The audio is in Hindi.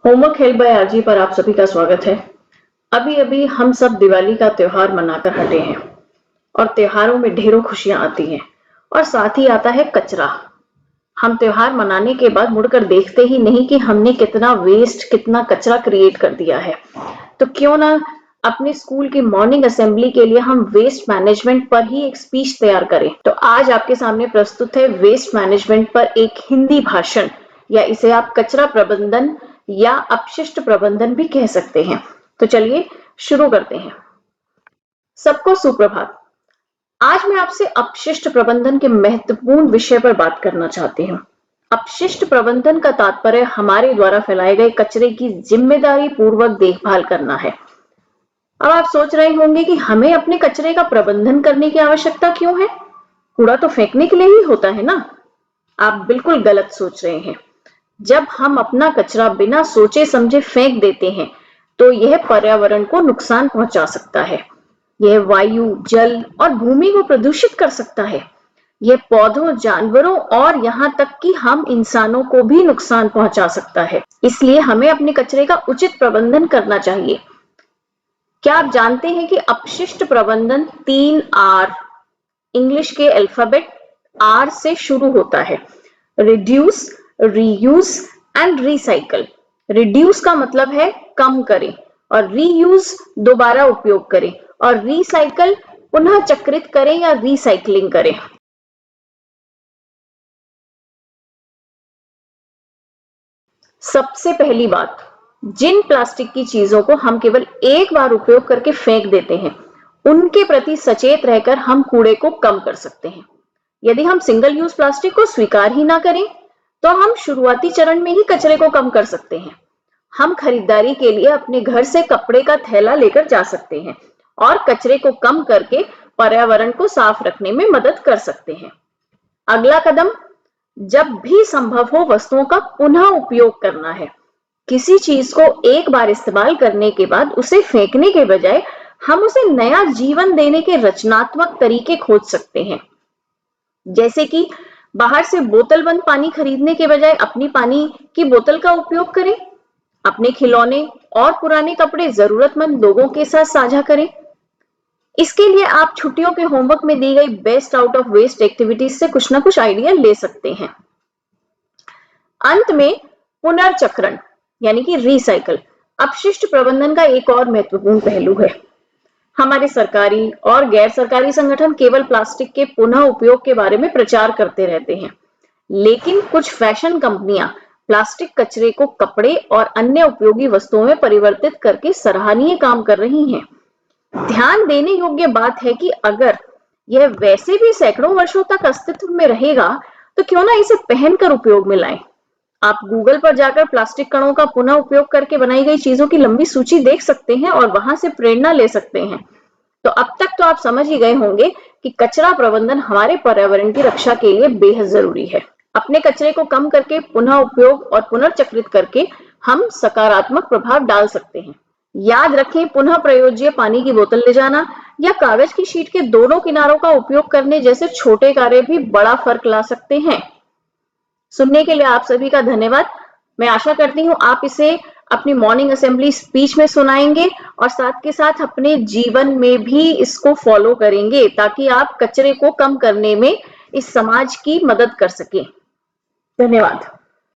होमवर्क हेल्प बाय आरजी पर आप सभी का स्वागत है। अभी अभी हम सब दिवाली का त्योहार मनाकर हटे हैं और त्योहारों में ढेरों खुशियां आती हैं और साथ ही आता है कचरा। हम त्योहार मनाने के बाद मुड़कर देखते ही नहीं कि हमने कितना वेस्ट, कितना कचरा क्रिएट कर दिया है। तो क्यों ना अपने स्कूल की मॉर्निंग असेंबली के लिए हम वेस्ट मैनेजमेंट पर ही एक स्पीच तैयार करें। तो आज आपके सामने प्रस्तुत है वेस्ट मैनेजमेंट पर एक हिंदी भाषण, या इसे आप कचरा प्रबंधन या अपशिष्ट प्रबंधन भी कह सकते हैं। तो चलिए शुरू करते हैं। सबको सुप्रभात। आज मैं आपसे अपशिष्ट प्रबंधन के महत्वपूर्ण विषय पर बात करना चाहती हूँ। अपशिष्ट प्रबंधन का तात्पर्य हमारे द्वारा फैलाए गए कचरे की जिम्मेदारी पूर्वक देखभाल करना है। अब आप सोच रहे होंगे कि हमें अपने कचरे का प्रबंधन करने की आवश्यकता क्यों है? कूड़ा तो फेंकने के लिए ही होता है ना? आप बिल्कुल गलत सोच रहे हैं। जब हम अपना कचरा बिना सोचे समझे फेंक देते हैं, तो यह पर्यावरण को नुकसान पहुंचा सकता है। यह वायु, जल और भूमि को प्रदूषित कर सकता है। यह पौधों, जानवरों और यहाँ तक कि हम इंसानों को भी नुकसान पहुंचा सकता है। इसलिए हमें अपने कचरे का उचित प्रबंधन करना चाहिए। क्या आप जानते हैं कि अपशिष्ट प्रबंधन 3 आर, इंग्लिश के अल्फाबेट आर से शुरू होता है। Reduce, reuse and recycle. Reduce का मतलब है कम करें, और रीयूज दोबारा उपयोग करें, और रिसाइकल पुनः चक्रित करें या रिसाइकलिंग करें। सबसे पहली बात, जिन प्लास्टिक की चीजों को हम केवल एक बार उपयोग करके फेंक देते हैं, उनके प्रति सचेत रहकर हम कूड़े को कम कर सकते हैं। यदि हम सिंगल यूज प्लास्टिक को स्वीकार ही ना करें, तो हम शुरुआती चरण में ही कचरे को कम कर सकते हैं। हम खरीदारी के लिए अपने घर से कपड़े का थैला लेकर जा सकते हैं और कचरे को कम करके पर्यावरण को साफ रखने में मदद कर सकते हैं। अगला कदम, जब भी संभव हो वस्तुओं का पुनः उपयोग करना है। किसी चीज को एक बार इस्तेमाल करने के बाद उसे फेंकने के बजाय हम उसे नया जीवन देने के रचनात्मक तरीके खोज सकते हैं। जैसे कि बाहर से बोतल बंद पानी खरीदने के बजाय अपनी पानी की बोतल का उपयोग करें। अपने खिलौने और पुराने कपड़े जरूरतमंद लोगों के साथ साझा करें। इसके लिए आप छुट्टियों के होमवर्क में दी गई best out of waste activities से कुछ ना कुछ आइडिया ले सकते हैं। अंत में पुनर्चक्रण यानी कि रिसाइकल अपशिष्ट प्रबंधन का एक और महत्वपूर्ण पहलू है। हमारे सरकारी और गैर सरकारी संगठन केवल प्लास्टिक के पुनः उपयोग के बारे में प्रचार करते रहते हैं, लेकिन कुछ फैशन कंपनियां प्लास्टिक कचरे को कपड़े और अन्य उपयोगी वस्तुओं में परिवर्तित करके सराहनीय काम कर रही हैं। ध्यान देने योग्य बात है कि अगर यह वैसे भी सैकड़ों वर्षों तक अस्तित्व में रहेगा, तो क्यों ना इसे पहनकर उपयोग में लाएं। आप गूगल पर जाकर प्लास्टिक कणों का पुनः उपयोग करके बनाई गई चीजों की लंबी सूची देख सकते हैं और वहां से प्रेरणा ले सकते हैं। तो अब तक तो आप समझ ही गए होंगे कि कचरा प्रबंधन हमारे पर्यावरण की रक्षा के लिए बेहद जरूरी है। अपने कचरे को कम करके पुनः उपयोग और पुनर्चक्रित करके हम सकारात्मक प्रभाव डाल सकते हैं। याद रखें, पुनः प्रयोज्य पानी की बोतल ले जाना या कागज की शीट के दोनों किनारों का उपयोग करने जैसे छोटे कार्य भी बड़ा फर्क ला सकते हैं। सुनने के लिए आप सभी का धन्यवाद। मैं आशा करती हूँ आप इसे अपनी मॉर्निंग असेंबली स्पीच में सुनाएंगे और साथ के साथ अपने जीवन में भी इसको फॉलो करेंगे, ताकि आप कचरे को कम करने में इस समाज की मदद कर सकें। धन्यवाद।